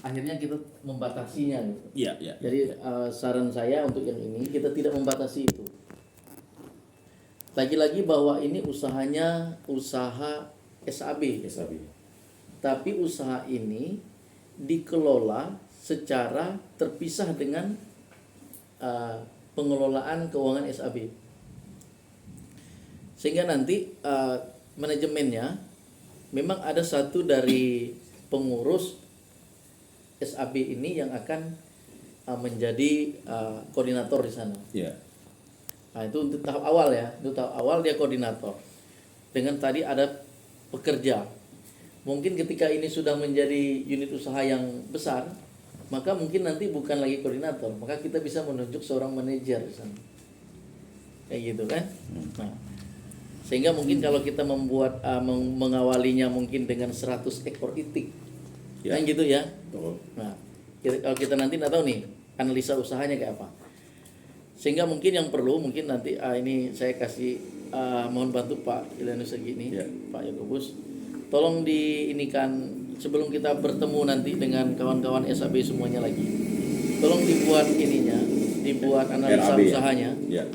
akhirnya kita membatasinya gitu. Iya, iya. Jadi saran saya untuk yang ini kita tidak membatasi itu. Lagi-lagi bahwa ini usahanya usaha SAB. SAB. Tapi usaha ini dikelola secara terpisah dengan pengelolaan keuangan SAB. Sehingga nanti manajemennya memang ada satu dari pengurus SAB ini yang akan menjadi koordinator di sana. Iya. Nah, itu untuk tahap awal ya. Untuk tahap awal dia koordinator. Dengan tadi ada pekerja. Mungkin ketika ini sudah menjadi unit usaha yang besar, maka mungkin nanti bukan lagi koordinator, maka kita bisa menunjuk seorang manajer di sana. Kayak gitu kan? Nah, sehingga mungkin kalau kita membuat mengawalinya mungkin dengan 100 ekor itik. Ya. Kan gitu ya. Betul. Nah, kalau kita nanti nggak tahu nih analisa usahanya kayak apa. Sehingga mungkin yang perlu mungkin nanti ini saya kasih mohon bantu Pak Ilanus segini, Ya. Pak Yakobus. Tolong diinikan sebelum kita bertemu nanti dengan kawan-kawan SAB semuanya lagi. Tolong dibuat ininya, dibuat analisa RAB, usahanya. Ya.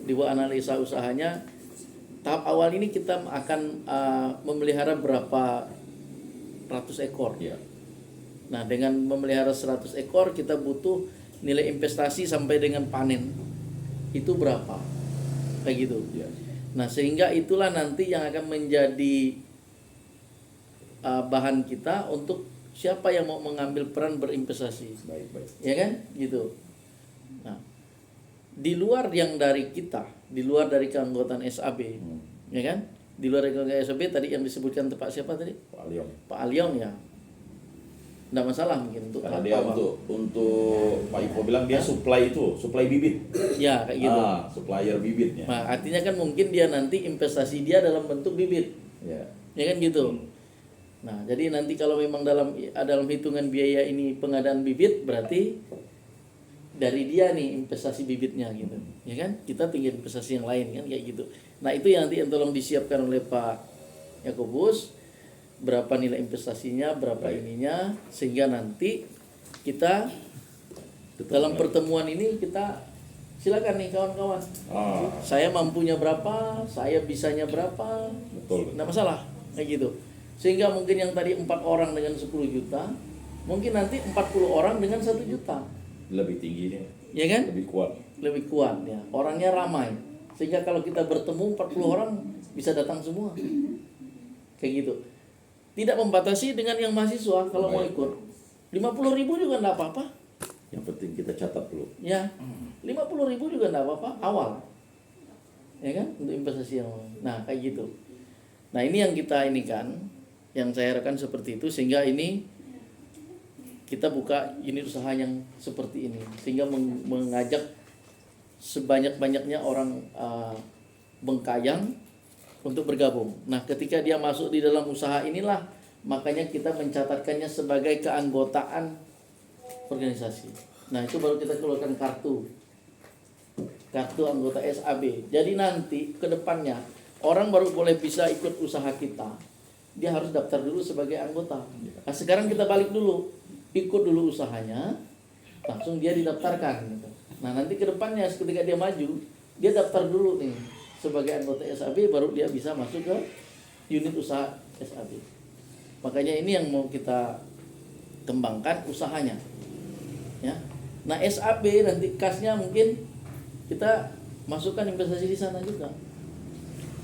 Dibuat analisa usahanya. Tahap awal ini kita akan memelihara berapa ratus ekor. Ya. Nah, dengan memelihara 100 ekor kita butuh nilai investasi sampai dengan panen. Itu berapa? Kayak gitu. Ya. Nah, sehingga itulah nanti yang akan menjadi bahan kita untuk siapa yang mau mengambil peran berinvestasi. Baik, baik. Ya kan? Gitu. Nah, di luar yang dari kita, di luar dari keanggotaan SAB, ya kan? Di luar dari keanggotaan SAB tadi yang disebutkan Pak siapa tadi? Pak Aliong. Pak Aliong ya. Nggak masalah mungkin untuk Karena dia apa. untuk Pak Ipo bilang dia supply bibit. Ya, kayak gitu. Supplier bibitnya. Nah, artinya kan mungkin dia nanti investasi dia dalam bentuk bibit. Ya. Ya kan gitu. Nah, jadi nanti kalau memang dalam hitungan biaya ini pengadaan bibit berarti dari dia nih investasi bibitnya gitu. Ya kan? Kita tinggal investasi yang lain kan kayak gitu. Nah, itu yang nanti yang tolong disiapkan oleh Pak Yakobus, berapa nilai investasinya, berapa ininya, sehingga nanti kita dalam pertemuan ini kita silakan nih kawan-kawan. Saya mampunya berapa, saya bisanya berapa. Betul. Nggak masalah kayak gitu. Sehingga mungkin yang tadi 4 orang dengan 10 juta, mungkin nanti 40 orang dengan 1 juta. Lebih tinggi nih. Ya kan? Lebih kuat. Lebih kuat ya. Orangnya ramai. Sehingga kalau kita bertemu 40 orang bisa datang semua. Kayak gitu. Tidak membatasi dengan yang mahasiswa kalau mau ikut. 50.000 juga enggak apa-apa. Yang penting kita catat dulu. Ya. 50.000 juga enggak apa-apa awal. Ya kan? Untuk investasi yang. Nah, kayak gitu. Nah, ini yang kita inikan, yang saya harapkan seperti itu sehingga ini kita buka unit usaha yang seperti ini sehingga mengajak sebanyak-banyaknya orang Bengkayang untuk bergabung. Nah, ketika dia masuk di dalam usaha inilah makanya kita mencatatkannya sebagai keanggotaan organisasi. Nah, itu baru kita keluarkan kartu anggota SAB. Jadi nanti ke depannya orang baru boleh bisa ikut usaha kita. Dia harus daftar dulu sebagai anggota. Nah, sekarang kita balik dulu. Ikut dulu usahanya, langsung dia didaftarkan gitu. Nah, nanti ke depannya ketika dia maju, dia daftar dulu nih sebagai anggota SAB, baru dia bisa masuk ke unit usaha SAB. Makanya ini yang mau kita kembangkan usahanya. Ya. Nah, SAB nanti kasnya mungkin kita masukkan investasi di sana juga.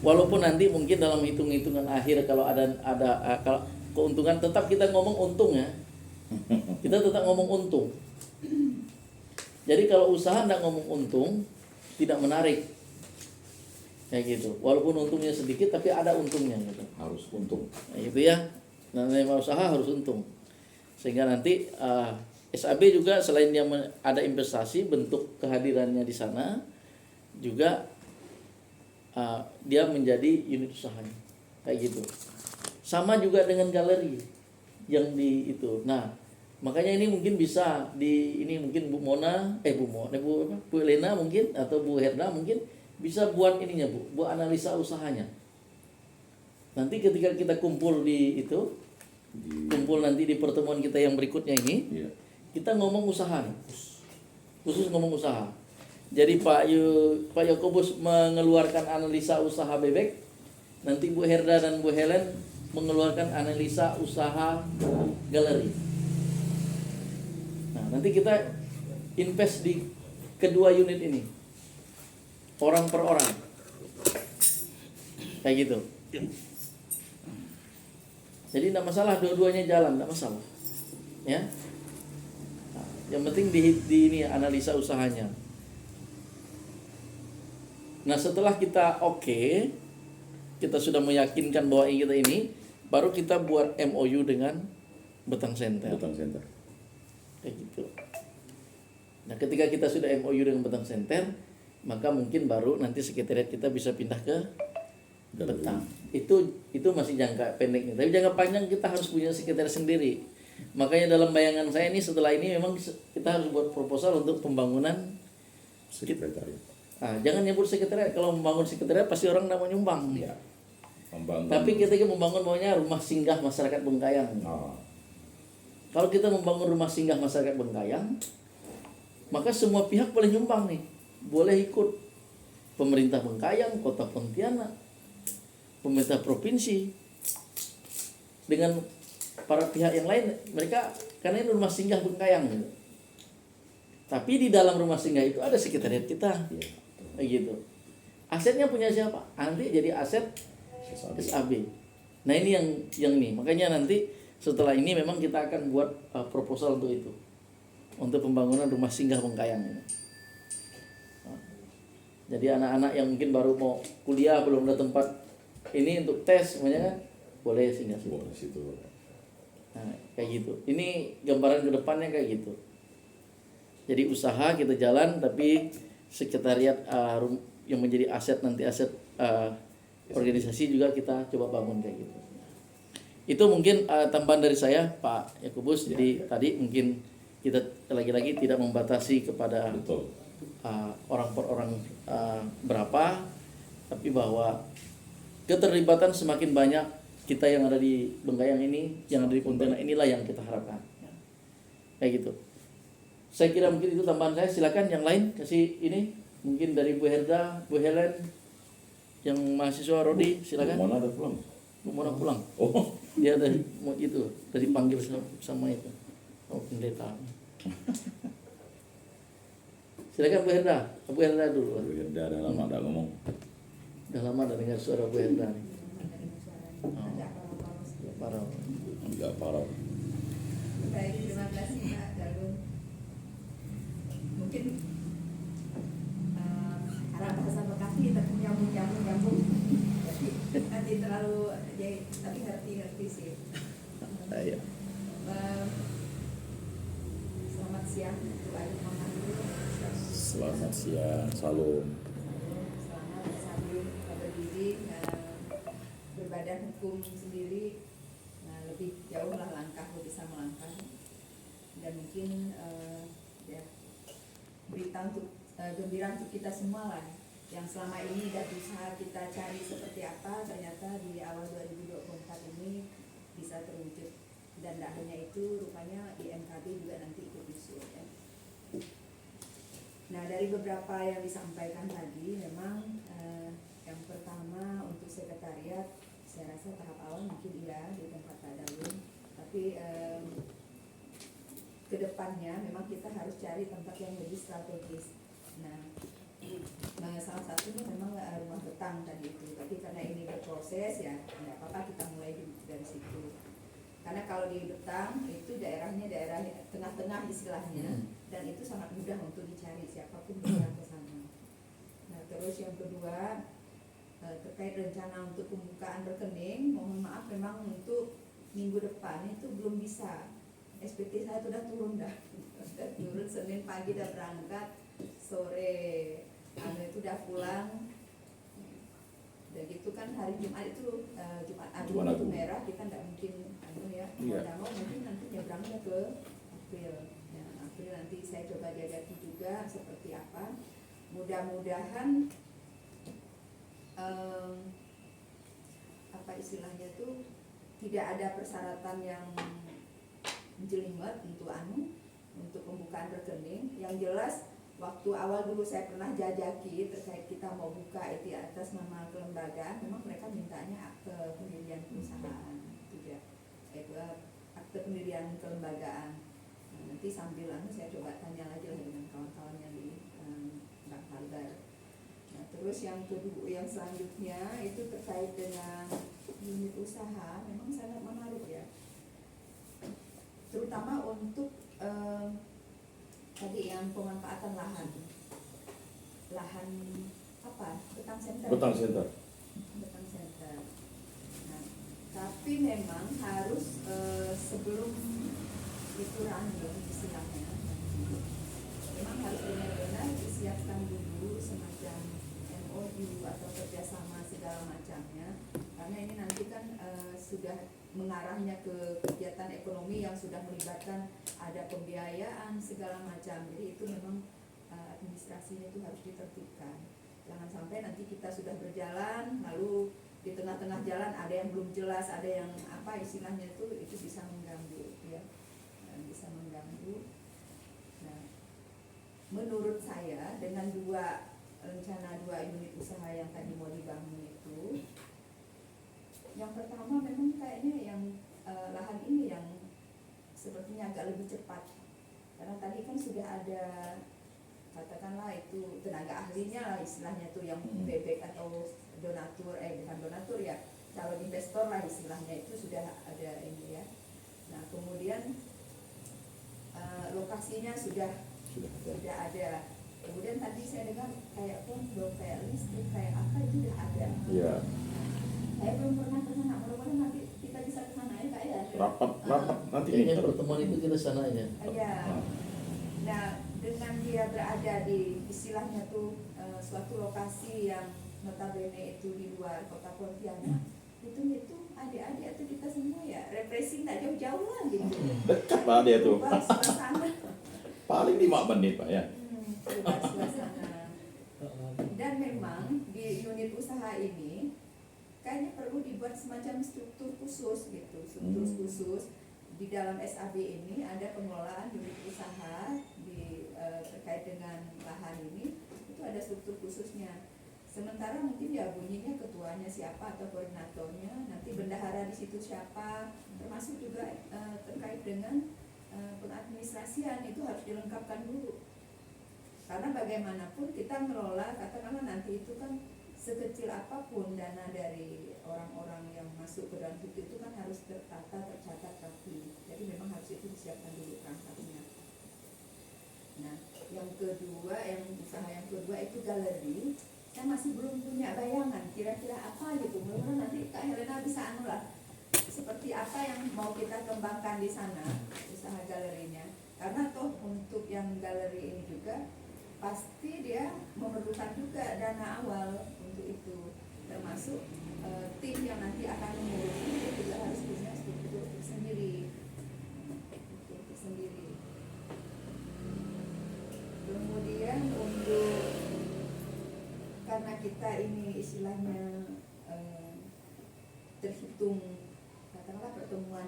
Walaupun nanti mungkin dalam hitung-hitungan akhir kalau ada kalau keuntungan tetap kita ngomong untung ya. Kita tetap ngomong untung. Jadi kalau usaha enggak ngomong untung, tidak menarik. Kayak gitu. Walaupun untungnya sedikit tapi ada untungnya gitu. Harus untung. Nah, itu ya. Namanya usaha harus untung. Sehingga nanti SAB juga selain dia ada investasi, bentuk kehadirannya di sana juga dia menjadi unit usahanya. Kayak gitu. Sama juga dengan galeri yang di itu. Nah, makanya ini mungkin bisa ini mungkin Bu Elena mungkin atau Bu Herda mungkin bisa buat ininya buat analisa usahanya. Nanti ketika kita kumpul di kumpul nanti di pertemuan kita yang berikutnya ini, Iya. kita ngomong usaha nih. Khusus ngomong usaha. Jadi Pak Yakobus mengeluarkan analisa usaha bebek, nanti Bu Herda dan Bu Helen mengeluarkan analisa usaha galeri. Nah, nanti kita invest di kedua unit ini, orang per orang, kayak gitu. Jadi tidak masalah, dua-duanya jalan, tidak masalah, ya. Nah, yang penting di ini analisa usahanya. Nah, setelah kita kita sudah meyakinkan bahwa kita ini, baru kita buat MOU dengan Betang Center. Betang Center. Kayak gitu. Nah, ketika kita sudah MOU dengan Betang Center, maka mungkin baru nanti sekretariat kita bisa pindah ke Galeri. Betang. Itu masih jangka pendeknya. Tapi jangka panjang kita harus punya sekretariat sendiri. Makanya dalam bayangan saya ini setelah ini memang kita harus buat proposal untuk pembangunan Sekretariat. jangan nyebut sekretariat. Kalau membangun sekretariat pasti orang tidak mau nyumbang. Iya. Membangun. Tapi kita membangun maunya rumah singgah masyarakat Bengkayang. Ah, Kalau kita membangun rumah singgah masyarakat Bengkayang, maka semua pihak boleh nyumbang nih. Boleh ikut. Pemerintah Bengkayang, Kota Pontianak, pemerintah provinsi, dengan para pihak yang lain, mereka karena ini rumah singgah Bengkayang gitu. Tapi di dalam rumah singgah itu ada sekretariat kita. iya. Kayak gitu. Asetnya punya siapa? Nanti jadi aset SAB. Nah, ini yang ini. Makanya nanti setelah ini memang kita akan buat proposal untuk itu. Untuk pembangunan rumah singgah Bengkayang ini. Nah, jadi anak-anak yang mungkin baru mau kuliah belum ada tempat ini untuk tes semuanya kan boleh singgah situ. Boleh situ. Nah, kayak gitu. Ini gambaran ke depannya kayak gitu. Jadi usaha kita jalan, tapi sekretariat yang menjadi aset nanti aset organisasi juga kita coba bangun kayak gitu. Itu mungkin tambahan dari saya, Pak Yakobus. Jadi tadi mungkin kita lagi-lagi tidak membatasi kepada Betul. orang per orang berapa, tapi bahwa keterlibatan semakin banyak kita yang ada di Bengkayang ini, yang ada di Pontianak inilah yang kita harapkan. Kayak gitu. Saya kira mungkin itu tambahan saya. Silakan yang lain kasih ini, mungkin dari Bu Herda, Bu Helen, yang mahasiswa Rodi, silakan. Mana ada pulang? Bu Mona pulang. Oh, Dia dari mau itu, dari panggil sama itu. Oh, pendeta. Silakan Bu Herda. Bu Herda dulu. udah ada lama ada ngomong. Udah lama udah dengar suara Bu Herda nih. Oh, parah. Enggak parah. Baik, terima kasih Pak Galung. Mungkin arah bahasa Bekasi kita nyambung. Jadi nanti terlalu tapi ngerti sih. Iya. Selamat siang untuk Ayu Muhammad. Selamat siang, salam. Selamat sambil berdiri berbadan hukum sendiri. Lebih jauh lah langkah bisa melangkah, dan mungkin ya berita untuk gembira untuk kita semua lah, yang selama ini dan usaha kita cari seperti apa, ternyata di awal 2024 ini bisa terwujud. Dan tidak hanya itu, rupanya IMKB juga nanti ikut usul ya. Nah, dari beberapa yang disampaikan tadi, memang yang pertama untuk sekretariat, saya rasa tahap awal mungkin iya di tempat Pak Dalun, tapi kedepannya memang kita harus cari tempat yang lebih strategis. Nah, salah satunya memang rumah Betang tadi itu, tapi karena ini berproses ya nggak apa-apa kita mulai dari situ. Karena kalau di Betang itu daerahnya daerah tengah-tengah istilahnya, dan itu sangat mudah untuk dicari, siapapun bisa ke sana. Nah, terus yang kedua terkait rencana untuk pembukaan rekening, mohon maaf memang untuk minggu depan itu belum bisa. SPT saya sudah turun sudah turun, Senin pagi udah berangkat, sore itu udah pulang. Udah gitu kan hari Jumat itu Jumat Agung itu merah, kita tidak mungkin mau mungkin nanti nyebrangnya ke April. Ya, April nanti saya coba jajaki juga seperti apa. Mudah-mudahan apa istilahnya tuh tidak ada persyaratan yang jelimet untuk pembukaan rekening. Yang jelas waktu awal dulu saya pernah jajaki terkait kita mau buka itu atas nama kelembagaan, memang mereka mintanya akte pendirian perusahaan, tidak akte pendirian kelembagaan. Nah, nanti sambil saya coba tanya lagi lah dengan kawan-kawan yang di Bank Harbar. Nah, terus yang kedua, yang selanjutnya itu terkait dengan unit usaha, memang sangat menarik ya, terutama untuk tadi yang pemanfaatan lahan apa, betang center. Betang center. Nah, tapi memang harus sebelum itu running istilahnya, memang harus benar-benar disiapkan dulu semacam MOU atau kerjasama segala macamnya, karena ini nanti kan sudah mengarahnya ke kegiatan ekonomi yang sudah melibatkan ada pembiayaan segala macam. Jadi itu memang administrasinya itu harus ditertibkan. Jangan sampai nanti kita sudah berjalan lalu di tengah-tengah jalan ada yang belum jelas, ada yang apa istilahnya itu bisa mengganggu ya. Bisa mengganggu. Nah, menurut saya dengan rencana dua unit usaha yang tadi mau dibangun itu, yang pertama memang kayaknya yang lahan ini yang sepertinya agak lebih cepat, karena tadi kan sudah ada katakanlah itu tenaga ahlinya lah istilahnya tuh yang bebek atau donatur bukan donatur ya, calon investor lah istilahnya, itu sudah ada ini ya. Nah kemudian lokasinya sudah ada. Kemudian tadi saya dengar kayak pondok, kayak listrik, kayak apa itu sudah ada. Iya. Saya belum pernah ke sana, mudah-mudahan nanti kita bisa ke sana ya Kak ya. Rapat nanti Kayaknya ini. pertemuan itu kita sana aja. Iya. Nah, dengan dia berada di istilahnya tuh suatu lokasi yang notabene itu di luar kota Pontianak, itu adik-adik atau kita semua ya refreshing, tak jauh-jauh lah gitu. Dekat Pak dia tuh. Ubah suasana. Paling 5 menit Pak ya. Ubah suasana. Dan memang di unit usaha ini kayaknya perlu dibuat semacam struktur khusus gitu, khusus di dalam SAB ini ada pengelolaan unit usaha terkait dengan lahan ini, itu ada struktur khususnya. Sementara mungkin ya bunyinya ketuanya siapa atau koordinatornya, nanti bendahara di situ siapa, termasuk juga terkait dengan pengadministrasian itu harus dilengkapkan dulu. Karena bagaimanapun kita mengelola, katakanlah nanti itu kan sekecil apapun dana dari orang-orang yang masuk ke dalam itu kan harus tertata, tercatat rapi. Jadi memang harus itu disiapkan dulu perangkatnya. Nah, yang usaha yang kedua itu galeri. Saya masih belum punya bayangan kira-kira apa gitu. Mudah-mudahan nanti Kak Helena bisa seperti apa yang mau kita kembangkan di sana usaha galerinya. Karena toh untuk yang galeri ini juga pasti dia memerlukan juga dana awal untuk itu, termasuk tim yang nanti akan mengurusi itu juga harus punya struktur sendiri. Kemudian karena kita ini istilahnya terhitung katakanlah pertemuan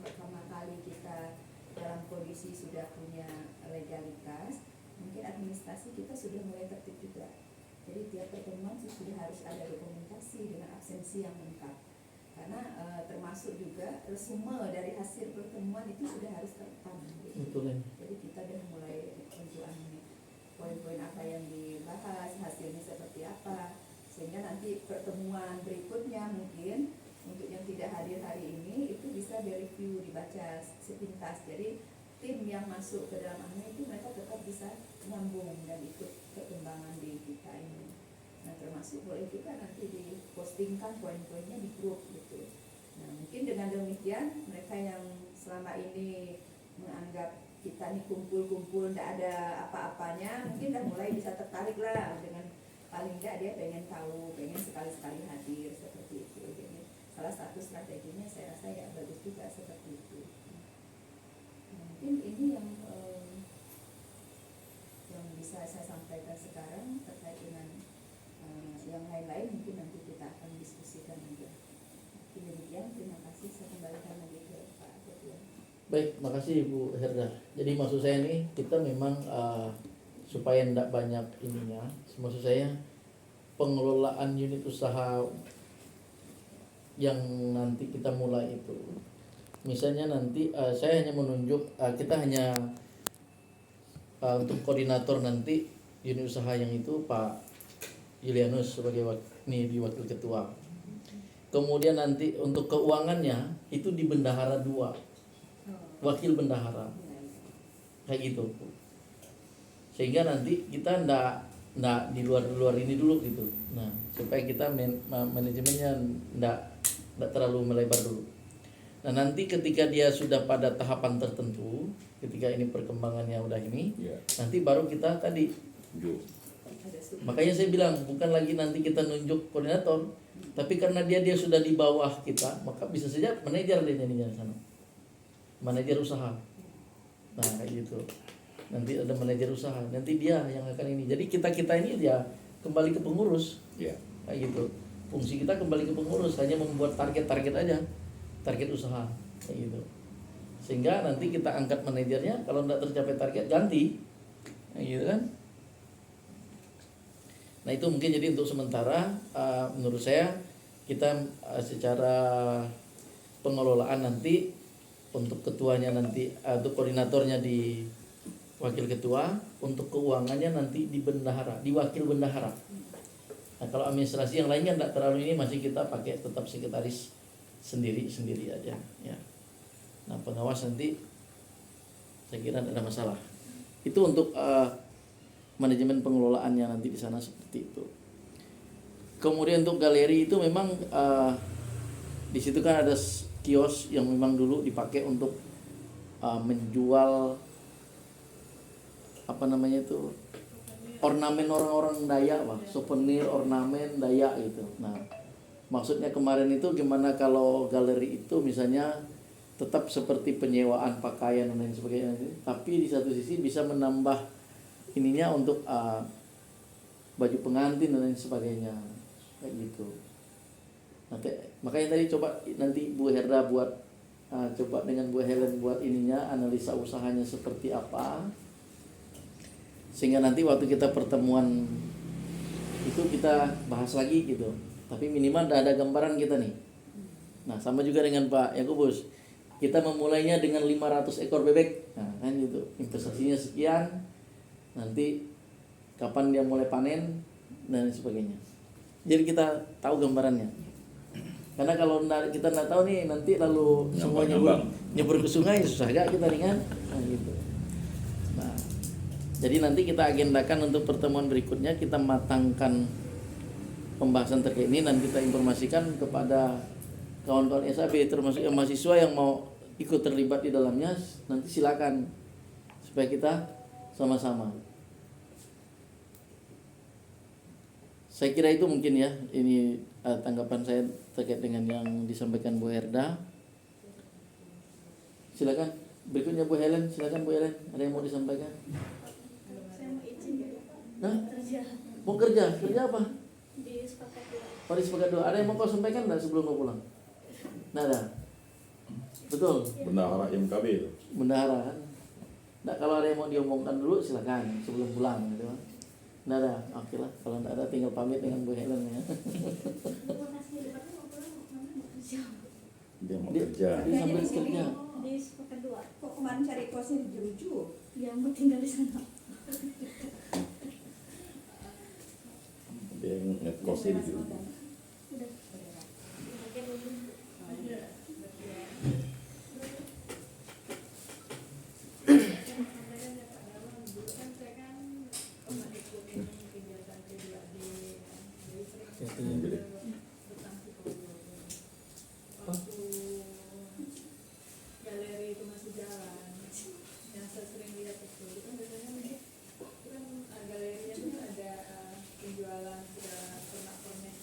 pertama kali kita dalam kondisi sudah punya legalitas, mungkin administrasi kita sudah mulai tertib juga. Jadi tiap pertemuan sudah harus ada dokumentasi dengan absensi yang lengkap. Karena termasuk juga resume dari hasil pertemuan itu sudah harus terekam. Betul. Jadi kita sudah mulai tentuan poin-poin apa yang dibahas, hasilnya seperti apa, sehingga nanti pertemuan berikutnya mungkin untuk yang tidak hadir hari ini itu bisa direview, dibaca sepintas. Jadi tim yang masuk ke dalam itu mereka tetap bisa nyambung dan ikut perkembangan di kita ini. Nah termasuk boleh juga nanti dipostingkan poin-poinnya di grup gitu. Nah mungkin dengan demikian mereka yang selama ini menganggap kita nih kumpul-kumpul tidak ada apa-apanya, mungkin udah mulai bisa tertarik lah dengan paling tidak dia pengen tahu, pengen sekali-sekali hadir seperti itu. Jadi salah satu strateginya saya rasa ya bagus juga seperti itu. Mungkin ini yang bisa saya sampaikan sekarang. Terkait dengan yang lain-lain mungkin nanti kita akan diskusikan juga. Demikian, terima kasih. bisa kembalikan lagi ke Pak Ketua. Baik, makasih Bu Herda. Jadi maksud saya nih kita memang supaya tidak banyak ininya, maksud saya pengelolaan unit usaha yang nanti kita mulai itu, misalnya nanti saya hanya menunjuk kita hanya untuk koordinator nanti unit usaha yang itu Pak Julianus sebagai wakil ketua. Kemudian nanti untuk keuangannya itu di bendahara 2, wakil bendahara, kayak gitu. Sehingga nanti kita ndak di luar ini dulu gitu. Nah, supaya kita manajemennya ndak terlalu melebar dulu. Nah, nanti ketika dia sudah pada tahapan tertentu, ketika ini perkembangannya udah ini, Iya. nanti baru kita tadi. Makanya saya bilang bukan lagi nanti kita nunjuk koordinator, tapi karena dia sudah di bawah kita, maka bisa saja manajer dia jadinya sana. Manajer usaha. Nah, kayak gitu. Nanti ada manajer usaha, nanti dia yang akan ini. Jadi kita ini dia kembali ke pengurus. Iya. Kayak gitu. Fungsi kita kembali ke pengurus, hanya membuat target-target aja. Target usaha kayak gitu. Sehingga nanti kita angkat manajernya, kalau tidak tercapai target ganti. Kayak gitu kan. Nah, itu mungkin jadi untuk sementara menurut saya kita secara pengelolaan nanti untuk ketuanya nanti untuk koordinatornya di wakil ketua, untuk keuangannya nanti di bendahara, di wakil bendahara. Nah, kalau administrasi yang lainnya tidak terlalu ini, masih kita pakai tetap sekretaris sendiri aja ya. Nah, pengawas nanti saya kira tidak ada masalah. Itu untuk manajemen pengelolaannya nanti di sana seperti itu. Kemudian untuk galeri itu memang di situ kan ada kios yang memang dulu dipakai untuk menjual apa namanya itu ornamen orang-orang Dayak, souvenir ornamen Dayak itu. Nah, maksudnya kemarin itu gimana kalau galeri itu misalnya tetap seperti penyewaan pakaian dan lain sebagainya, tapi di satu sisi bisa menambah ininya untuk baju pengantin dan lain sebagainya kayak gitu. Nanti makanya tadi coba nanti Bu Herda buat coba dengan Bu Helen buat ininya analisa usahanya seperti apa, sehingga nanti waktu kita pertemuan itu kita bahas lagi gitu. Tapi minimal ada gambaran kita nih. Nah, sama juga dengan Pak Yakubus. Kita memulainya dengan 500 ekor bebek. Nah, kan gitu. Investasinya sekian. Nanti kapan dia mulai panen dan sebagainya. Jadi kita tahu gambarannya. Karena kalau kita nggak tahu nih, nanti lalu semua nyebur ke sungai susah gak kita ringan. Nah, gitu. Nah, jadi nanti kita agendakan untuk pertemuan berikutnya, kita matangkan pembahasan terkait ini dan kita informasikan kepada kawan-kawan SAB termasuk yang mahasiswa yang mau ikut terlibat di dalamnya, nanti silakan supaya kita sama-sama. Saya kira itu mungkin ya, ini tanggapan saya terkait dengan yang disampaikan Bu Herda. Silakan berikutnya Bu Helen, silakan Bu Helen, ada yang mau disampaikan? Saya mau izin ya Pak. Nah, Kerja mau kerja apa? di sepakat dua. Paris sepakat 2. Ada yang mau kau sampaikan enggak sebelum kau pulang? Nggak ada. Betul. Bendahara MKB itu. Bendahara kan. Nah, kalau ada yang mau diomongkan dulu silakan sebelum pulang gitu. Nggak ada. Oke lah, kalau nggak ada tinggal pamit dengan Bu Helen ya. Lokasi depannya mau pulang mau kerja Dia mau Dia- kerja. Dia sambil kerja. di sepakat dua. Kok kemarin cari kosnya di Jeruju? Yang mau tinggal di sana. Dia ngekosnya di situ. Udah. Pakai dulu. Galeri itu masih jalan, yang saya sering lihat itu kan biasanya itu kan galerinya itu ada penjualan segala pernak-pernik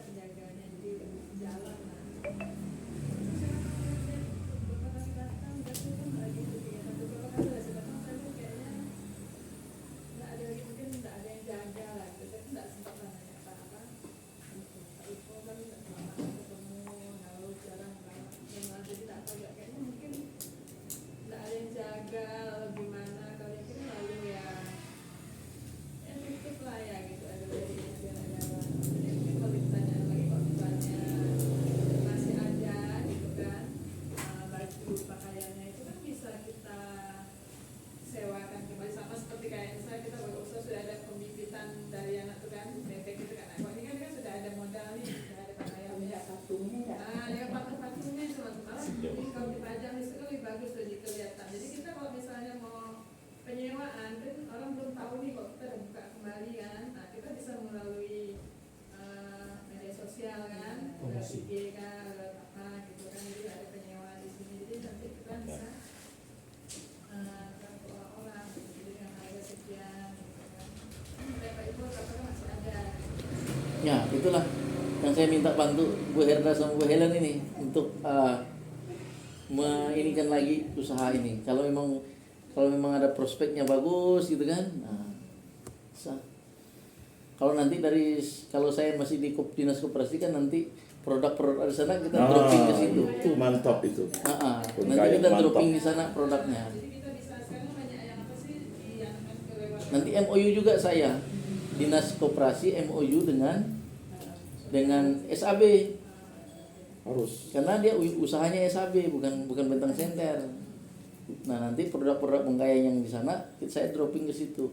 penjaganya, jadi jalan lah. Terus saya lihat beberapa kali datang, datang kan lagi kegiatan, beberapa kali saya datang, saya lihat kayaknya nggak ada lagi, mungkin nggak ada yang jaga lah gitu. Saya nggak sempat nanya apa-apa. Pak Iko kan nggak lama ketemu, lalu jarang banget, jadi tak tahu ya, kayaknya mungkin nggak ada yang jaga, lalu gimana, kalau yang ini lalu ya tutup lah ya gitu, ada dari jalan-jalan. Jadi mungkin kalau ditanya lagi, kalau misalnya masih ada gitu kan, baju pakaiannya itu kan bisa kita sewakan kembali, sama seperti kayak misalnya kita berusaha sudah ada pembibitan dari anak tuh kan, bebek gitu kan. Nah, kalau ini kan sudah ada modal nih, sudah ada pakaiannya. Punya patungnya ya. Ya patung-patungnya cuma malah ini kalau dipajang itu kan lebih bagus jadi kelihatan. Jadi kita kalau misalnya mau penyewaan kan orang belum tahu nih kalau kita udah buka kembali kan. Nah, kita bisa melalui media sosial kan, ada IG kan, ada apa gitu kan. Jadi ada penyewaan di sini. Jadi nanti kita bisa ke orang-orang gitu. Jadi dengan harga sekian gitu kan. Pak Ibu katakan masih ada. Ya, itulah yang saya minta bantu Bu Herda sama Bu Helen ini untuk meinikan lagi usaha ini. Kalau memang ada prospeknya bagus gitu kan. Nah, bisa. Kalau nanti kalau saya masih di dinas koperasi kan nanti produk-produk di sana kita dropping ke situ. Itu mantap itu. Nanti kita dropping di sana produknya. Jadi kita bisa sekarang banyak yang apa sih dianakan kelewatan. Nanti MOU juga saya dinas koperasi MOU dengan SAB. Harus. Karena dia usahanya SAB bukan bentang senter. Nah, nanti produk-produk Bengkayang yang di sana saya dropping ke situ.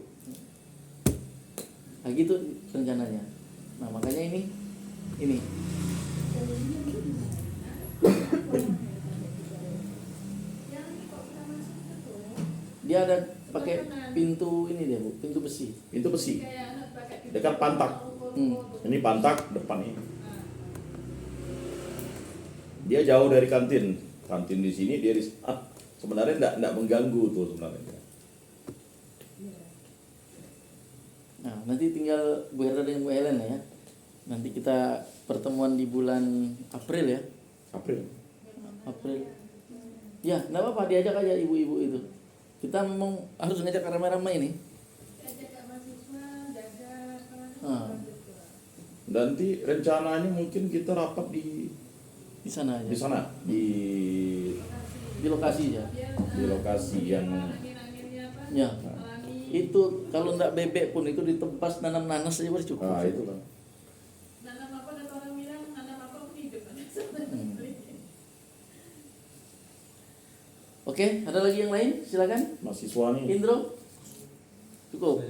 Nah, gitu rencananya. Nah, makanya ini dia ada pakai pintu ini dia Bu, pintu besi. Itu besi. Kayak anak pakai Dekat pantak. Ini pantak depan ini. Dia jauh dari kantin. Kantin di sini, dia di sebenarnya enggak mengganggu tuh sebenarnya. Nah, nanti tinggal Bu Herda dengan Bu Helen ya. Nanti kita pertemuan di bulan April ya. April. Ya, enggak apa-apa, diajak aja ibu-ibu itu. Kita memang harus ngajak ramai-ramai ini. Jaga mahasiswa, jaga gitu. Nanti rencananya mungkin kita rapat di Sana aja. di sana Di lokasi ya. di lokasi yang Angin-anginnya apa? Ya. Alami. Itu kalau enggak bebek pun itu ditebas nanam nanas aja udah cukup. itu kan. Nanam apa, ada orang bilang nanam apa pun hidup. Oke, ada lagi yang lain? Silakan. Mahasiswa nih. Indro. Cukup.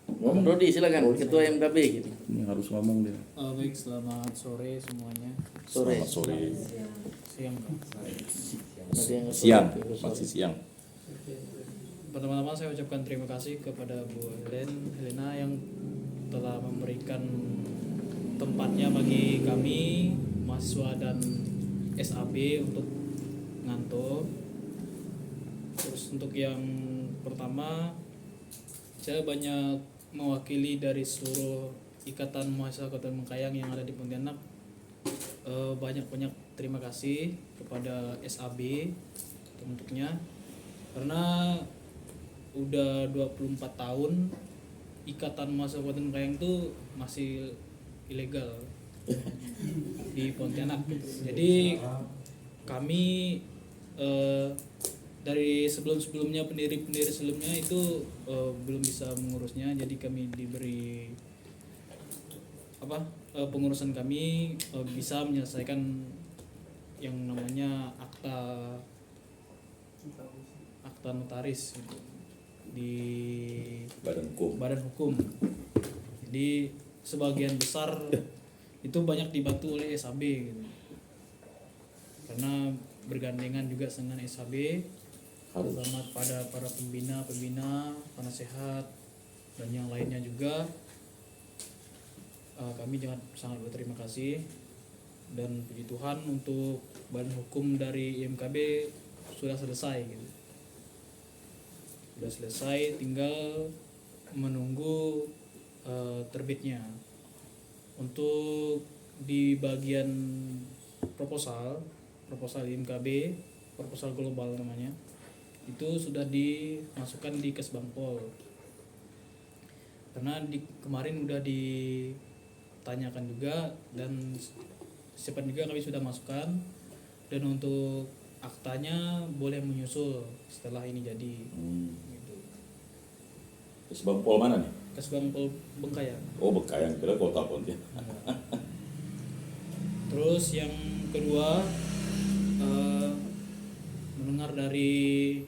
Ngomong. Rodi silakan, Ketua MKB gitu. Ini harus ngomong dia. Baik, selamat sore semuanya. Sore. Selamat sore. Siang. Ada yang Siang, sore. masih siang. Pertama-tama saya ucapkan terima kasih kepada Bu Helena yang telah memberikan tempatnya bagi kami mahasiswa dan SAB untuk ngantor. Terus untuk yang pertama, saya banyak mewakili dari seluruh ikatan mahasiswa Kota Bengkayang yang ada di Pontianak. Banyak-banyak terima kasih kepada SAB tentunya, karena udah 24 tahun ikatan mahasiswa Kota Bengkayang itu masih ilegal di Pontianak. Jadi kami dari sebelumnya pendiri sebelumnya itu belum bisa mengurusnya, jadi kami diberi pengurusan kami bisa menyelesaikan yang namanya akta notaris gitu, di badan hukum. Jadi sebagian besar itu banyak dibantu oleh SAB gitu. Karena bergandengan juga dengan SAB, terutama pada para pembina, penasehat dan yang lainnya juga. Kami sangat berterima kasih dan puji Tuhan untuk badan hukum dari IMKB sudah selesai gitu. Sudah selesai, tinggal menunggu terbitnya. Untuk di bagian proposal IMKB, proposal global namanya, itu sudah dimasukkan di Kesbangpol. Karena kemarin udah ditanyakan juga dan siapa juga kami sudah masukkan, dan untuk aktanya boleh menyusul setelah ini jadi. Gitu. Kesbangpol mana nih? Kesbangpol Bengkayang. Oh, Bengkayang, kira kota Pontianak. Terus yang kedua, mendengar dari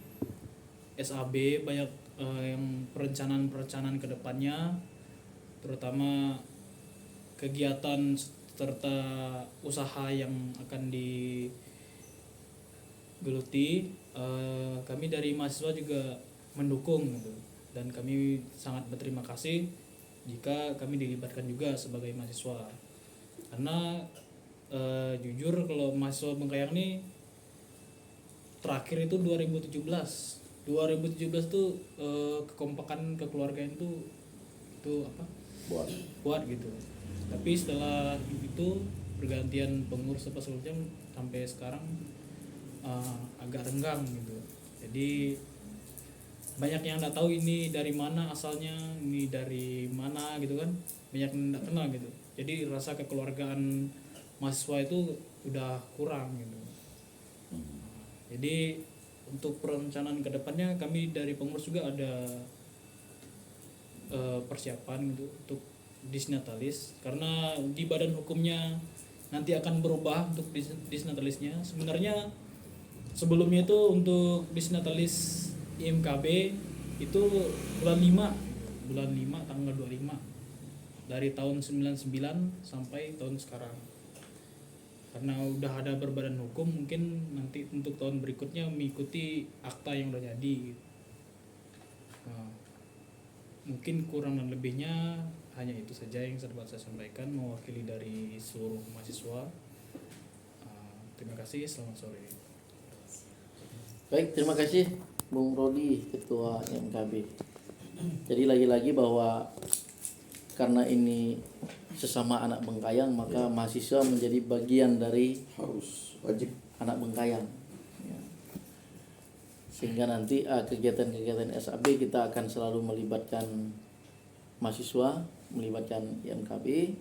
SAB banyak yang perencanaan ke depannya, terutama kegiatan serta usaha yang akan digeluti. Kami dari mahasiswa juga mendukung gitu. Dan kami sangat berterima kasih jika kami dilibatkan juga sebagai mahasiswa, karena jujur kalau mahasiswa Bengkayang ini terakhir itu 2017 tuh kekompakan kekeluargaan itu apa buat gitu. Tapi setelah itu pergantian pengurus apa segala macam sampai sekarang agak renggang gitu. Jadi banyak yang nggak tahu ini dari mana asalnya, ini dari mana gitu kan, banyak yang nggak kenal gitu. Jadi rasa kekeluargaan mahasiswa itu udah kurang gitu. Jadi untuk perencanaan kedepannya kami dari pengurus juga ada persiapan gitu untuk disnatalis, karena di badan hukumnya nanti akan berubah untuk disnatalisnya. Sebenarnya sebelumnya itu untuk disnatalis IMKB itu bulan 5 tanggal 25 dari tahun 99 sampai tahun sekarang. Karena udah ada berbadan hukum, mungkin nanti untuk tahun berikutnya mengikuti akta yang udah jadi. Nah, mungkin kurang dan lebihnya hanya itu saja yang dapat saya sampaikan mewakili dari seluruh mahasiswa. Terima kasih, selamat sore. Baik, terima kasih Bung Rodi, Ketua IMKB. Jadi lagi-lagi bahwa karena ini sesama anak Bengkayang, maka mahasiswa menjadi bagian dari Harus wajib anak Bengkayang. Ya. Sehingga nanti kegiatan-kegiatan SAB kita akan selalu melibatkan mahasiswa, melibatkan IMKB,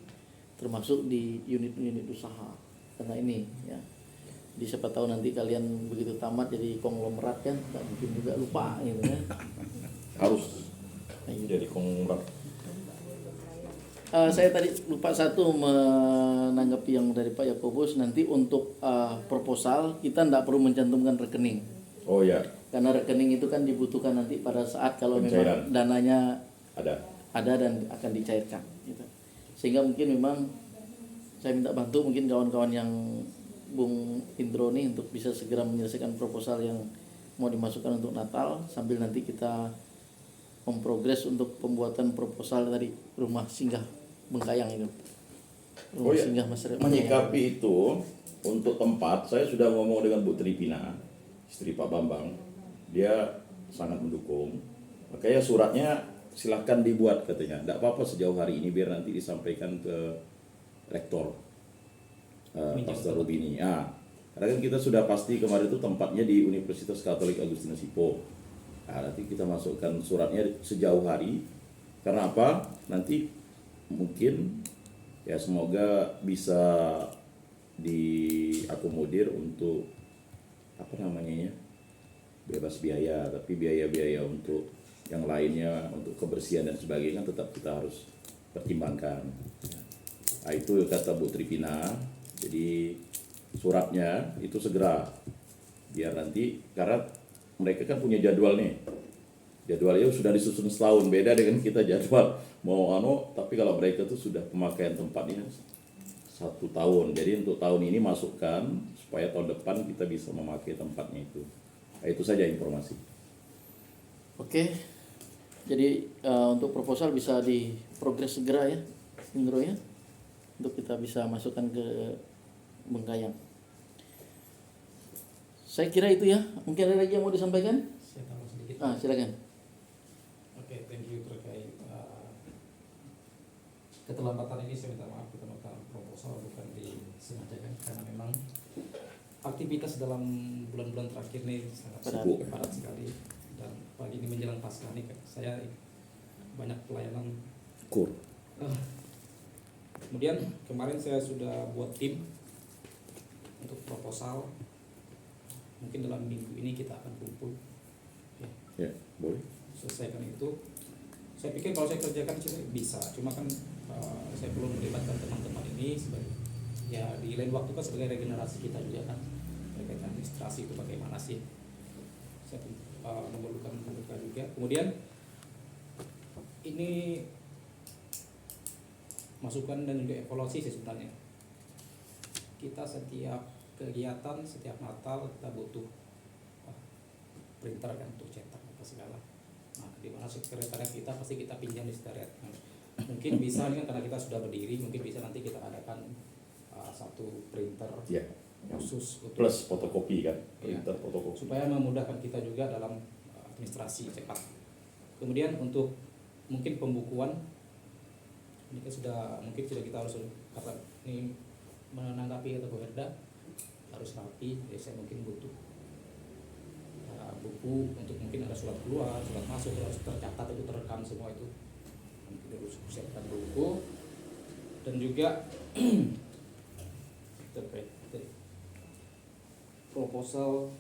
termasuk di unit-unit usaha. Karena ini ya, di siapa tahu nanti kalian begitu tamat jadi konglomerat kan, tak mungkin juga lupa gitu kan. harus Nah, gitu. jadi konglomerat. Saya tadi lupa satu menanggapi yang dari Pak Yakobus. Nanti untuk proposal kita tidak perlu mencantumkan rekening, Oh ya, karena rekening itu kan dibutuhkan nanti pada saat kalau Pencairan. memang dananya ada. dan akan dicairkan gitu. Sehingga mungkin memang saya minta bantu mungkin kawan-kawan yang Bung Indro nih untuk bisa segera menyelesaikan proposal yang mau dimasukkan untuk Natal, sambil nanti kita memprogres untuk pembuatan proposal tadi rumah singgah Bengkayang itu. Rumah Oh ya, singgah masyarakat menyikapi itu untuk tempat, saya sudah ngomong dengan Bu Tripina, istri Pak Bambang. Dia sangat mendukung. Makanya suratnya silahkan dibuat katanya. Tidak apa-apa sejauh hari ini, biar nanti disampaikan ke rektor Pastor Rubini. Karena kan kita sudah pasti kemarin itu tempatnya di Universitas Katolik Agustinus Hippo. Nanti kita masukkan suratnya sejauh hari. Karena apa? Nanti mungkin ya semoga bisa diakomodir untuk apa namanya ya, bebas biaya, tapi biaya-biaya untuk yang lainnya, untuk kebersihan dan sebagainya tetap kita harus pertimbangkan. Nah, itu kata Bu Tripina. Jadi suratnya itu segera, biar nanti, karena mereka kan punya jadwal nih, jadwalnya sudah disusun setahun, beda dengan kita jadwal mau tapi kalau mereka tuh sudah pemakaian tempatnya 1 tahun. Jadi untuk tahun ini masukkan supaya tahun depan kita bisa memakai tempatnya itu. Nah, itu saja informasi. Oke. Jadi untuk proposal bisa diprogres segera ya, Indro ya, untuk kita bisa masukkan ke Bengkayang. Saya kira itu ya. Mungkin ada lagi yang mau disampaikan? Saya tambah sedikit. Silakan. Oke, thank you terkait keterlambatan ini saya minta maaf, keterlambatan proposal bukan disengajakan karena memang aktivitas dalam bulan-bulan terakhir ini sangat Sibuk. padat sekali, dan pagi ini menjelang Paskah ini saya banyak pelayanan. Kur. Kemudian kemarin saya sudah buat tim untuk proposal. Mungkin dalam minggu ini kita akan kumpul, Ya, boleh. selesaikan itu. Saya pikir kalau saya kerjakan saya bisa, cuma kan saya perlu melibatkan teman-teman ini sebagai, ya di lain waktu kan sebagai regenerasi kita juga kan, terkait administrasi itu bagaimana sih, saya memerlukan mereka juga. Kemudian ini masukan dan juga evaluasi sih sebenarnya. Kita setiap kegiatan, setiap Natal kita butuh printer kan untuk cetak apa segala. Nah, di mana sekretariat kita pasti kita pinjam di sekretariat. Nah, mungkin bisa ini kan karena kita sudah berdiri, mungkin bisa nanti kita adakan satu printer Ya. khusus untuk Plus fotokopi kan, Iya. printer fotokopi. supaya memudahkan kita juga dalam administrasi cepat. Kemudian untuk mungkin pembukuan ini kan mungkin sudah kita harus kata ini menanggapi kata Bu Herda harus rapi, jadi saya mungkin butuh buku untuk mungkin ada surat keluar, surat masuk, harus tercatat itu, terekam semua itu. Kita harus siapkan buku dan juga terkait proposal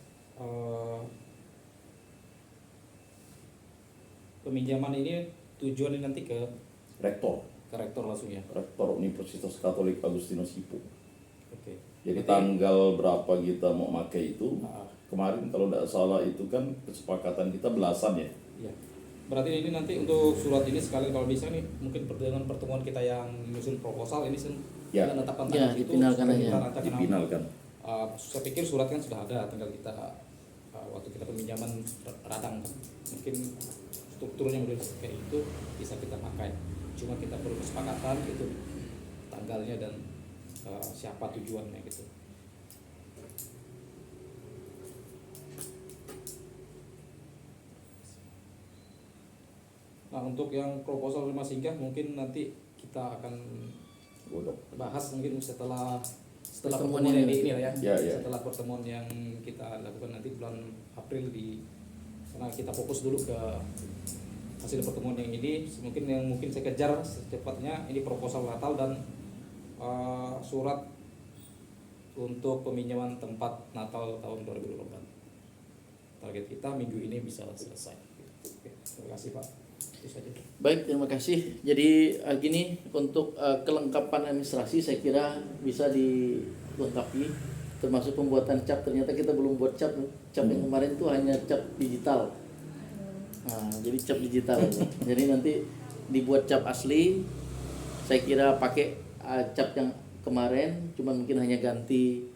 peminjaman ini tujuannya nanti ke Rektor, rektor langsung ya. Rektor Universitas Katolik Agustinus Hippo. Oke. Jadi Berarti- tanggal berapa kita mau pakai itu? Ah, Kemarin kalau tidak salah itu kan kesepakatan kita belasan ya. iya. Berarti ini nanti untuk surat ini sekalian kalau bisa nih mungkin dengan pertemuan kita yang menyusun proposal ini Ya. kita letakkan Ya, tanggal situ, dipinalkan supaya aja. kita nantikan Dipinalkan. saya pikir surat kan sudah ada, tinggal kita waktu kita peminjaman radang kan. Mungkin strukturnya model kayak itu bisa kita pakai. Cuma kita perlu kesepakatan itu tanggalnya dan siapa tujuannya gitu. Nah untuk yang proposal rumah singgah mungkin nanti kita akan Udah. bahas mungkin setelah Pertemuan pertemuan ini. ini lah ya. Ya, ya. Setelah pertemuan yang kita lakukan nanti bulan April karena kita fokus dulu ke hasil pertemuan yang ini. Mungkin saya kejar secepatnya ini proposal Natal dan surat untuk peminjaman tempat Natal tahun 2024. Target kita minggu ini bisa selesai. Oke, terima kasih Pak. Itu saja. Baik, terima kasih. Jadi gini, untuk kelengkapan administrasi saya kira bisa dilengkapi, termasuk pembuatan cap. Ternyata kita belum buat cap. Cap yang kemarin itu hanya cap digital. Nah, jadi cap digital. Jadi nanti dibuat cap asli. Saya kira pakai cap yang kemarin, cuman mungkin hanya ganti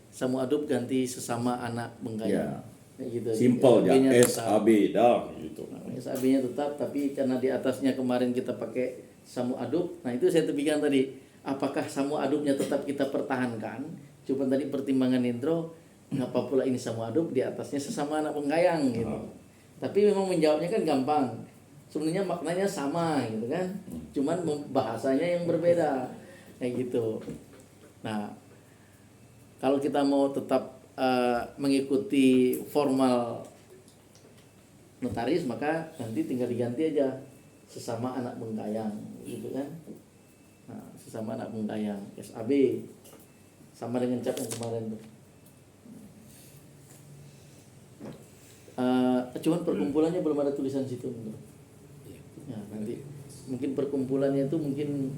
Samu Adub, ganti sesama anak Bengkayang. Ya. Kayak gitu. Simpel ya, SAB-nya tetap. SAB dah gitu. SAB-nya tetap, tapi karena di atasnya kemarin kita pakai Samu Adub. Nah itu saya terpikirkan tadi, apakah Samu Adubnya tetap kita pertahankan? Cuma tadi pertimbangan Indro, ngapa pula ini Samu Adub, di atasnya sesama anak Bengkayang gitu. Tapi memang menjawabnya kan gampang. Sebenarnya maknanya sama gitu kan, cuman bahasanya yang berbeda kayak gitu. Nah kalau kita mau tetap mengikuti formal notaris, maka nanti tinggal diganti aja sesama anak Bengkayang gitu kan. Nah, sesama anak Bengkayang SAB sama dengan cap yang kemarin tuh. Cuman perkumpulannya belum ada tulisan situ. Ya, nanti mungkin perkumpulannya itu mungkin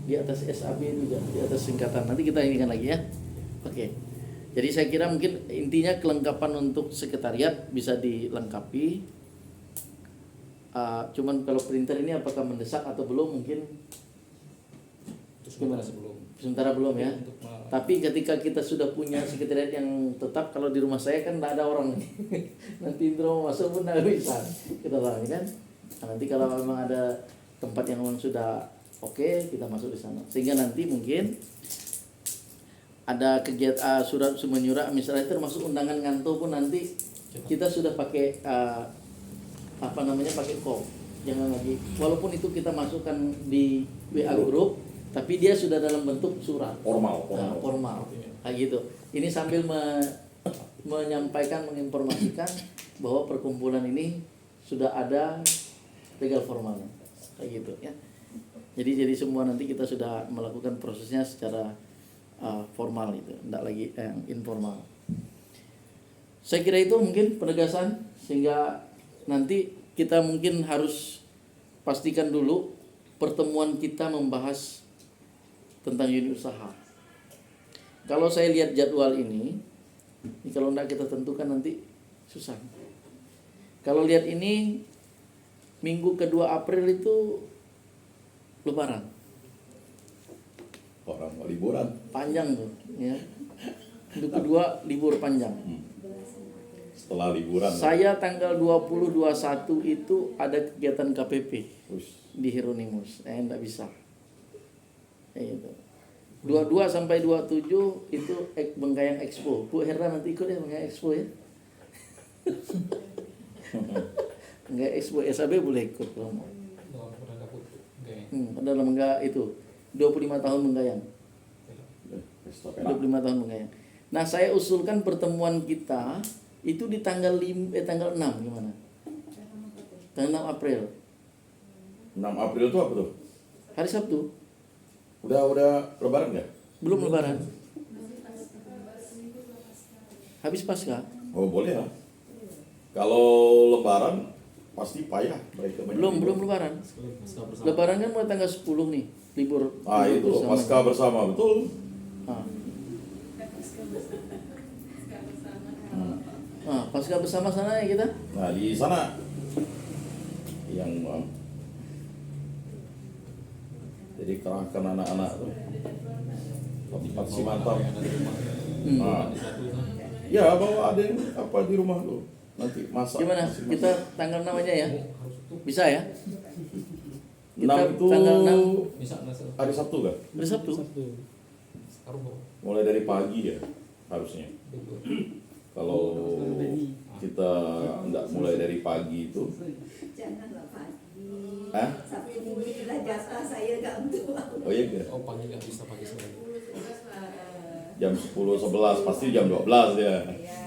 di atas SAB juga, di atas singkatan. Nanti kita ini kan lagi ya. Oke. Jadi saya kira mungkin intinya kelengkapan untuk sekretariat bisa dilengkapi. Cuman kalau printer ini apakah mendesak atau belum, mungkin Terus sementara sebelum sementara belum ya. untuk Tapi ketika kita sudah punya sekretariat yang tetap, kalau di rumah saya kan tidak ada orang. Nanti Indro masuk pun tidak bisa kita tahu kan. Nah, nanti kalau memang ada tempat yang memang sudah oke, kita masuk di sana. Sehingga nanti mungkin ada kegiatan surat menyurat misalnya termasuk undangan ngantor pun nanti kita sudah pakai pakai form. Jangan lagi. Walaupun itu kita masukkan di WA group, tapi dia sudah dalam bentuk surat. Formal. Nah, formal. Kayak gitu. Ini sambil menyampaikan, menginformasikan bahwa perkumpulan ini sudah ada legal formalnya. Kayak gitu ya. Jadi semua nanti kita sudah melakukan prosesnya secara formal itu, tidak lagi yang informal. Saya kira itu mungkin penegasan, sehingga nanti kita mungkin harus pastikan dulu pertemuan kita membahas tentang unit usaha. Kalau saya lihat jadwal ini kalau tidak kita tentukan nanti susah. Kalau lihat ini minggu kedua April itu Lebaran. Orang mau liburan. Panjang tuh ya. Minggu kedua libur panjang. Setelah liburan. Saya tanggal 20-21 itu ada kegiatan KPP Ush. di Hieronymus. Enggak bisa. Itu. 22 sampai 27 itu Bengkayang Expo. Bu Herna nanti ikut ya Bengkayang Expo ya. Bengkayang Expo SAB boleh ikut kalau mau. Adalah Bengkayang itu 25 tahun Bengkayang. 25 tahun Bengkayang. Nah, saya usulkan pertemuan kita itu di tanggal 6 gimana? Tanggal 6 April. 6 April itu apa tuh? Hari Sabtu. Udah lebaran nggak? Belum Lebaran. Habis Paskah. Oh boleh lah. Kalau lebaran pasti payah mereka. Belum Lebaran. Lebaran kan mulai tanggal 10 nih, libur. Ah libur itu bersama. pasca bersama betul. Ah. Paskah bersama sana ya kita. Nah di sana yang jadi kerahkan anak-anak tuh tempat si mantap. Nah, ya bawa ada yang apa di rumah tuh nanti masak. Gimana? masing-masing. Kita tanggal 6 aja ya. Bisa ya? 6 itu tanggal 6 hari Sabtu kan? hari Sabtu. Mulai dari pagi ya harusnya. Kalau kita enggak mulai dari pagi itu, Janganlah pagi. Hah? Sabtu Minggu itulah jatah saya gak untuk. oh iya enggak? Oh pagi nggak bisa pagi sore. Jam 10, 11 pasti jam 12 ya. Ya,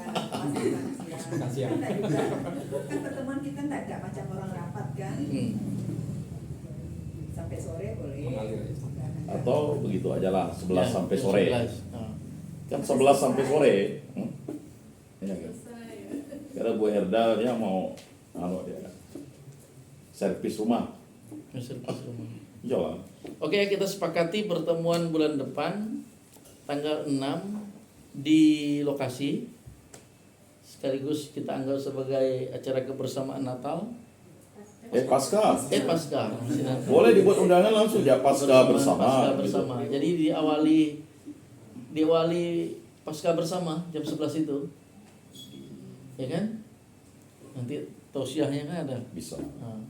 makan siang. Kan pertemuan kita enggak macam orang rapat kan. Sampai sore boleh. Mengalir aja. Atau begitu aja lah 11 sampai jam sore. 11. Kan 11 sampai sore. Iya kan? Karena Bu Herda dia mau dia servis rumah. Iya lah. Oke, kita sepakati pertemuan bulan depan tanggal 6 di lokasi, sekaligus kita anggap sebagai acara kebersamaan Natal. Pasca. Pasca. Boleh dibuat undangan langsung ya pasca bersama. Pasca bersama. Jadi diawali pasca bersama jam 11 itu. Ya kan? Nanti tausiahnya kan ada. Bisa. Nah,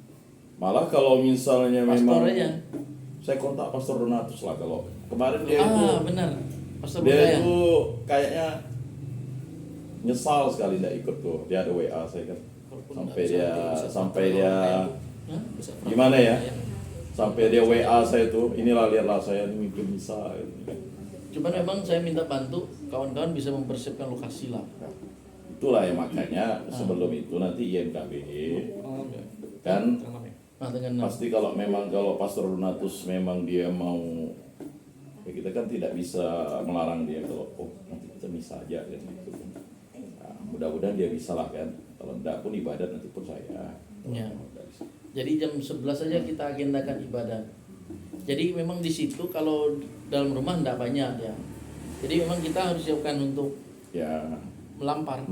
Malah kalau misalnya memang pastornya. saya kontak Pastor Donatus lah kalau kemarin dia itu Benar. Pastor dia Bengkayang. itu kayaknya nyesal sekali tidak ikut tuh. Dia ada WA saya kan sampai dia gimana ya? Sampai dia WA saya tuh, inilah lihatlah saya ini mungkin bisa. Cuman memang saya minta bantu kawan-kawan bisa mempersiapkan lokasi lah. Itulah ya makanya sebelum itu nanti IMKB kan Nah, dengan pasti kalau Pastor Donatus memang dia mau ya kita kan tidak bisa melarang dia kalau nanti kita bisa aja kan gitu. Nah, mudah-mudahan dia bisa lah kan. Kalau enggak pun ibadat nanti pun saya. Ya. Jadi jam 11 saja kita agendakan ibadah. Jadi memang di situ kalau dalam rumah enggak banyak ya. Jadi memang kita harus siapkan untuk ya melampar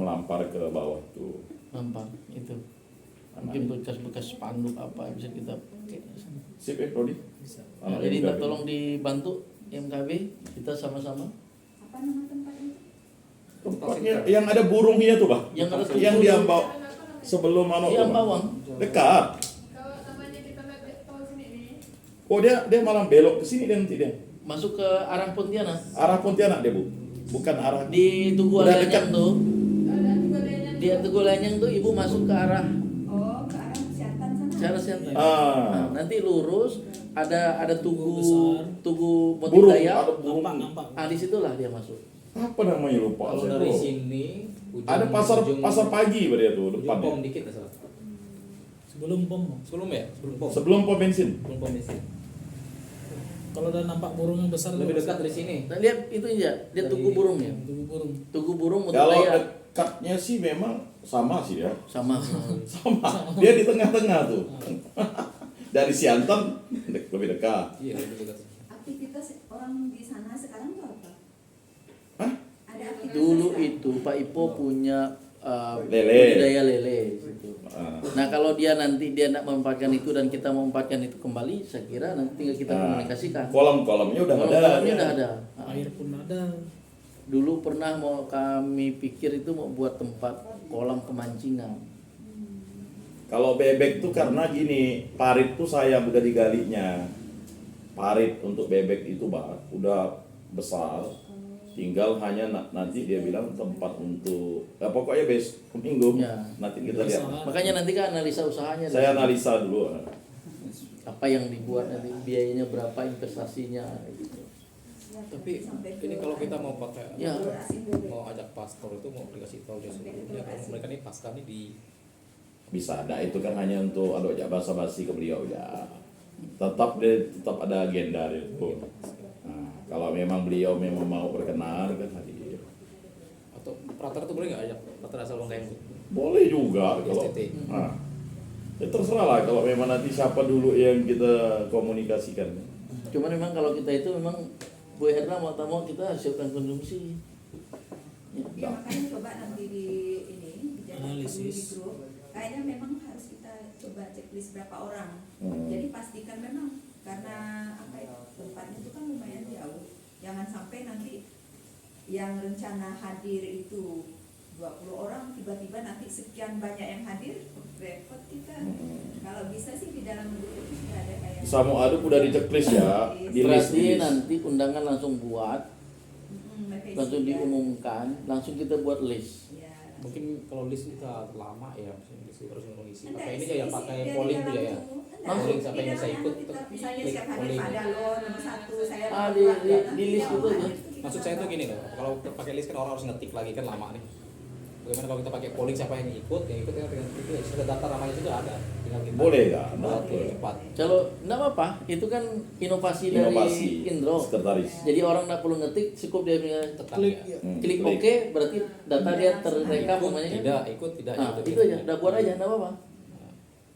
ke bawah tuh. melampar itu. Mungkin bekas-bekas spanduk apa yang bisa kita pakai. Sip ya Prodi? Nah, jadi kita tolong dibantu MKB, kita sama-sama. Apa nama tempat itu? Tempatnya yang ada burungnya tuh Pak. Yang ada yang di Ambau sebelum Di Ambawang. dekat. Kalau namanya kita lihat di tol sini nih. Oh dia malah belok ke sini dia nanti dia. Masuk ke arah Pontianak. Arah Pontianak dia Bu. Bukan arah Di Tugu Udah dekat. Lanyang tuh. Ada juga lainnya. Di Tugu Lanyang tuh ibu masuk ke arah Oh, ke arah kesehatan sana. Secara siantar. Ah. Nah, nanti lurus ada Tugu tugu besar. tugu Burung, Montidaya. ada burung. Nampak. Ah, di situlah dia masuk. Apa namanya lupa Kalau saya, dari bro. sini Ada pasar pagi pada itu ujung depannya. pom dikit ya, salah. Sebelum pom. Sebelum ya? Sebelum pom. Sebelum pom bensin. Sebelum pom di sini. Kalau udah nampak burung yang besar Lebih tuh, dekat dari sini. Nah, lihat itu ya, lihat Dari- tugu burungnya. Tugu burung. Tugu burung Kalau Montidaya dekatnya sih memang sama sih ya. sama. Sama. Dia di tengah-tengah tuh. Dari Siantan lebih dekat. Iya, lebih dekat. Aktivitas orang di sana sekarang tuh apa? Hah? Ada aktivitas Dulu apa? itu Pak Ipo punya Lele. budidaya lele gitu. Ah. Nah kalau dia nanti dia nak memanfaatkan itu dan kita memanfaatkan itu kembali, saya kira nanti tinggal kita Nah, komunikasikan. Kolam-kolamnya udah ada. Kolam-kolamnya udah ada. Air pun ada. Dulu pernah mau kami pikir itu mau buat tempat kolam pemancingan. Kalau bebek tuh karena gini, parit tuh sayang udah digalinya. Parit untuk bebek itu udah besar. Tinggal hanya nanti dia bilang tempat untuk pokoknya besok minggu Ya. nanti kita lihat. Makanya nanti kan analisa usahanya. Saya analisa dulu. Apa yang dibuat nanti biayanya berapa, investasinya gitu. Tapi Sampai ke- ini kalau kita mau pakai Ya. Eksplorasi bebek. mau ajak pastor itu mau dikasih tahu dia sebelumnya kalau mereka ini pasca ini di Bisa ada itu kan hanya untuk ajak basa-basi ke beliau ya. Tetap ada agenda itu. Nah, kalau memang beliau memang mau berkenan kan hadir. atau prater itu boleh nggak ajak prater asal Bangka itu? Boleh juga kalau. STT. Nah, ya terserah lah kalau memang nanti siapa dulu yang kita komunikasikan. Cuman memang kalau kita itu memang Bu Herna mau tak mau kita siapkan konsumsi. Ya. Ya makanya coba nanti di ini dijadikan dulu di Analisis. grup. Kayaknya memang harus kita coba checklist berapa orang. Hmm. Jadi pastikan memang karena apa ya, tempatnya itu kan lumayan jauh. Jangan sampai nanti yang rencana hadir itu 20 orang tiba-tiba nanti sekian banyak yang hadir repot kita. Kalau bisa sih di dalam grup itu sudah ada kayak Samu aduk udah di checklist ya, di list. Berarti nanti undangan langsung buat, mereka langsung isikan. diumumkan, langsung kita buat list. Ya. Mungkin kalau list kita lama ya, mungkin list harus mengisi. Enggak, Pakai ini isi- ya, isi pakai dari polling dalam tuh ya. tuh. Enggak, Polling di siapa yang bisa dalam ikut, kita tetap misalnya klik siapa hadir polling. pada lo nomor 1 saya Ah, nomor di- dua, di- nanti di list yang itu mana aja. itu kita Maksud saya tuh tahu. gini loh, kalau pakai list kan orang harus ngetik lagi kan lama nih. Bagaimana kalau kita pakai polling siapa yang ikut ya tinggal itu ya, sudah data namanya sudah ada, tinggal kita Boleh kan? buat Boleh. cepat. Kalau enggak apa-apa, itu kan inovasi, Inovasi dari Indro. sekretaris. Jadi orang enggak perlu ngetik, cukup dia punya Tetap Klik. ya. klik OK, berarti data dia terrekam Ikut namanya kan. tidak, ikut tidak. Nah, ikut itu tidak. aja, udah buat aja, enggak apa-apa.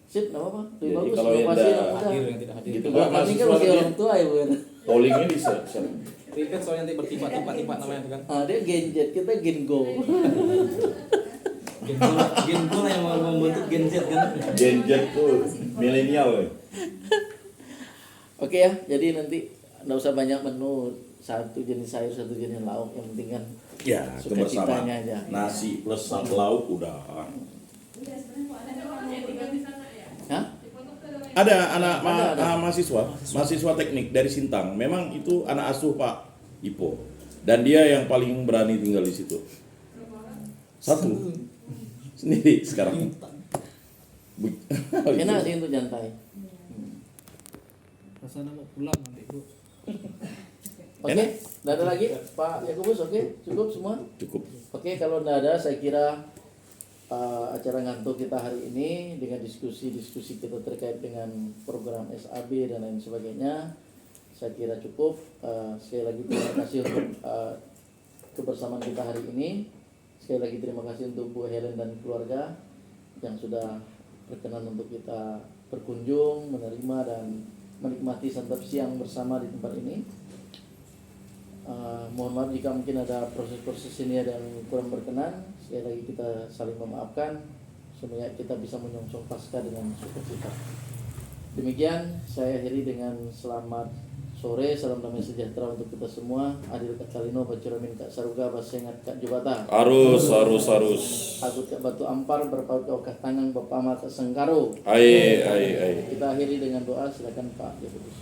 Sip, enggak apa-apa. Lebih Jadi bagus kalau yang inovasi ada yang mudah. Hadir yang tidak hadir. Gitu. Kalau kami kan Mahasiswa masih dia- orang tua ya, Bu. Pollingnya di share. Ribet soalnya nanti bertimpa-timpa namanya itu kan. Ah, dia Gen Z, kita Gen Go. Gen Z lah yang mau membentuk Gen Z kan. Gen Z tuh milenial. Oke ya, jadi nanti enggak usah banyak menu, satu jenis sayur, satu jenis lauk, yang penting kan Ya, sukacitanya kebersamaan. aja. Nasi plus satu lauk udah. Udah sebenarnya kok ada Ada orang orang yang mau tinggal di sana ya. Hah? Di pondok tuh ada orang Ada anak Ada. mahasiswa teknik dari Sintang. Memang itu anak asuh Pak Ipo. Dan dia yang paling berani tinggal di situ. Satu. Sendiri sekarang. Enak sih untuk nyantai. Rasanya mau pulang nanti Bu. Oke, nggak ada lagi Pak Yakubus, oke, cukup semua. Cukup. Oke, kalau nggak ada, saya kira acara ngantuk kita hari ini dengan diskusi-diskusi kita terkait dengan program SAB dan lain sebagainya, saya kira cukup. Sekali lagi terima kasih untuk kebersamaan kita hari ini. Sekali lagi terima kasih untuk Bu Helen dan keluarga yang sudah berkenan untuk kita berkunjung, menerima dan menikmati santap siang bersama di tempat ini. Mohon maaf jika mungkin ada proses-proses ini ada yang kurang berkenan. Sekali lagi kita saling memaafkan supaya kita bisa menyongsong pasca dengan sukacita. Demikian saya akhiri dengan selamat sore, salam damai sejahtera untuk kita semua. Adil Kak Kalino, Bacuramin Kak Saruga, Basengat Kak Jubata. Harus. Agut Kak Batu Ampar, berpaut Kak Tangang, Bapama Kak Sengkaro. Ai. Kita akhiri dengan doa, silakan Pak Yakubus.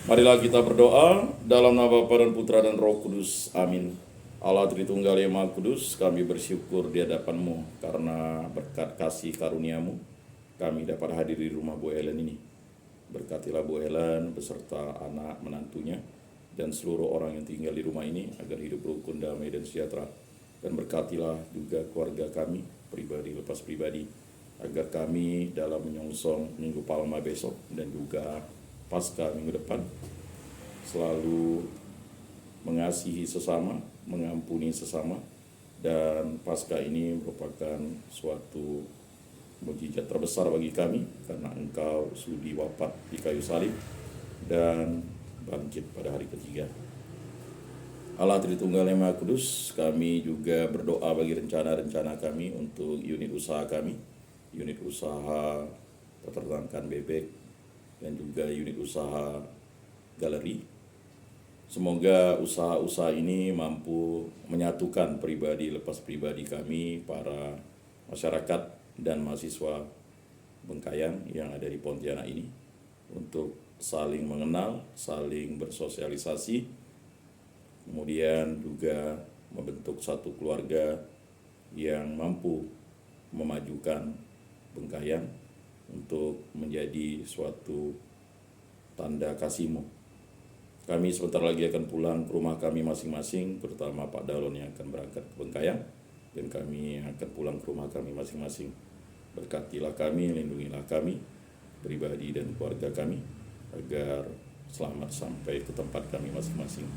Marilah kita berdoa dalam nama Bapa dan Putra dan Roh Kudus. Amin. Allah Tritunggal yang Maha Kudus, kami bersyukur di hadapan-Mu karena berkat kasih karunia-Mu. kami dapat hadir di rumah Bu Ellen ini. Berkatilah Bu Ellen beserta anak menantunya dan seluruh orang yang tinggal di rumah ini agar hidup rukun, damai, dan sejahtera. Dan berkatilah juga keluarga kami, pribadi lepas pribadi, agar kami dalam menyongsong Minggu Palma besok dan juga Pasca minggu depan selalu mengasihi sesama, mengampuni sesama, dan Pasca ini merupakan suatu mukjizat terbesar bagi kami karena Engkau sudi wafat di kayu salib dan bangkit pada hari ketiga. Allah Tritunggal yang Maha Kudus, kami juga berdoa bagi rencana-rencana kami untuk unit usaha kami, unit usaha peternakan bebek, dan juga unit usaha galeri. Semoga usaha-usaha ini mampu menyatukan pribadi lepas pribadi kami, para masyarakat dan mahasiswa Bengkayang yang ada di Pontianak ini, untuk saling mengenal, saling bersosialisasi, kemudian juga membentuk satu keluarga yang mampu memajukan Bengkayang untuk menjadi suatu tanda kasih-Mu. Kami sebentar lagi akan pulang ke rumah kami masing-masing, terutama Pak Dalon yang akan berangkat ke Bengkayang, dan kami akan pulang ke rumah kami masing-masing. Berkatilah kami, lindungilah kami, pribadi dan keluarga kami, agar selamat sampai ke tempat kami masing-masing.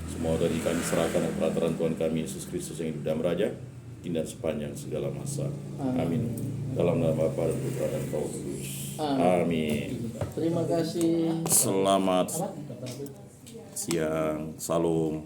Semua dari kami serahkan dan peraturan Tuhan kami Yesus Kristus yang hidup dan beraja, kini dan sepanjang segala masa. Amin. Dalam nama Bapa dan Putra dan Roh Kudus. Amin. Terima kasih. Selamat siang, salam.